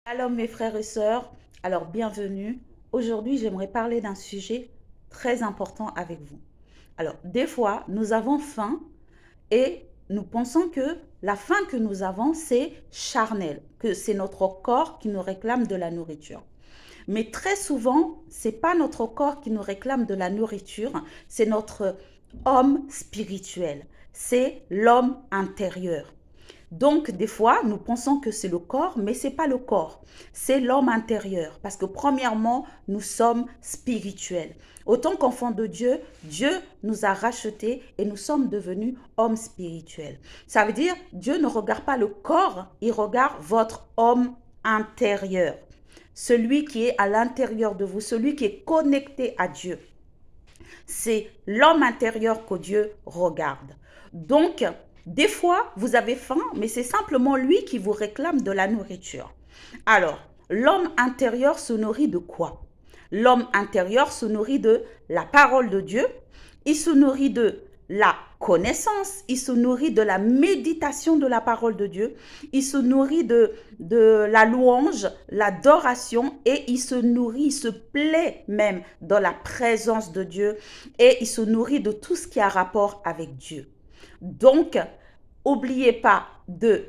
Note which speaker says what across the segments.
Speaker 1: Alors mes frères et sœurs, alors bienvenue. Aujourd'hui, j'aimerais parler d'un sujet très important avec vous. Alors, des fois, nous avons faim et nous pensons que la faim que nous avons, c'est charnel, que c'est notre corps qui nous réclame de la nourriture. Mais très souvent, c'est pas notre corps qui nous réclame de la nourriture, c'est notre homme spirituel, c'est l'homme intérieur. Donc, des fois, nous pensons que c'est le corps, mais ce n'est pas le corps, c'est l'homme intérieur. Parce que premièrement, nous sommes spirituels. Autant qu'enfants de Dieu, Dieu nous a rachetés et nous sommes devenus hommes spirituels. Ça veut dire, Dieu ne regarde pas le corps, il regarde votre homme intérieur. Celui qui est à l'intérieur de vous, celui qui est connecté à Dieu. C'est l'homme intérieur que Dieu regarde. Donc, des fois, vous avez faim, mais c'est simplement lui qui vous réclame de la nourriture. Alors, l'homme intérieur se nourrit de quoi? L'homme intérieur se nourrit de la parole de Dieu, il se nourrit de la connaissance, il se nourrit de la méditation de la parole de Dieu, il se nourrit de la louange, l'adoration et il se nourrit, il se plaît même dans la présence de Dieu et il se nourrit de tout ce qui a rapport avec Dieu. Donc, n'oubliez pas de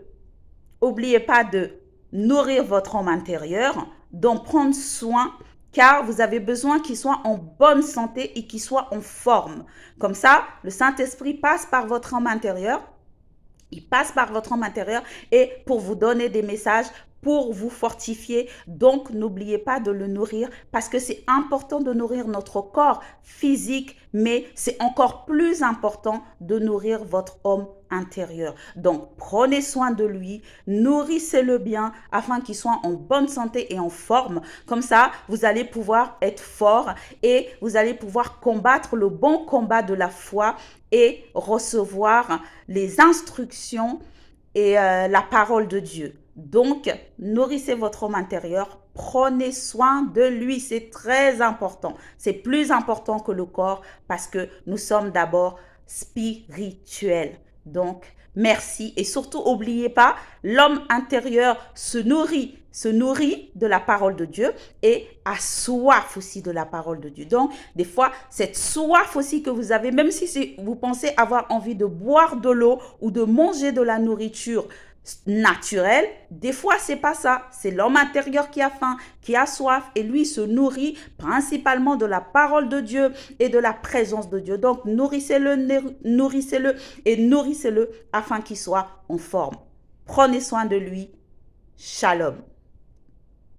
Speaker 1: nourrir votre homme intérieur, d'en prendre soin car vous avez besoin qu'il soit en bonne santé et qu'il soit en forme. Comme ça, le Saint-Esprit passe par votre homme intérieur. Il passe par votre homme intérieur et pour vous donner des messages, pour vous fortifier. Donc, n'oubliez pas de le nourrir parce que c'est important de nourrir notre corps physique, mais c'est encore plus important de nourrir votre homme intérieur. Donc, prenez soin de lui, nourrissez-le bien afin qu'il soit en bonne santé et en forme. Comme ça, vous allez pouvoir être fort et vous allez pouvoir combattre le bon combat de la foi et recevoir les instructions et la parole de Dieu. Donc, nourrissez votre homme intérieur, prenez soin de lui, c'est très important. C'est plus important que le corps parce que nous sommes d'abord spirituels. Donc, merci et surtout, n'oubliez pas, l'homme intérieur se nourrit de la parole de Dieu et a soif aussi de la parole de Dieu. Donc, des fois, cette soif aussi que vous avez, même si vous pensez avoir envie de boire de l'eau ou de manger de la nourriture naturelle, des fois, c'est pas ça. C'est l'homme intérieur qui a faim, qui a soif et lui se nourrit principalement de la parole de Dieu et de la présence de Dieu. Donc, nourrissez-le et nourrissez-le afin qu'il soit en forme. Prenez soin de lui. Shalom.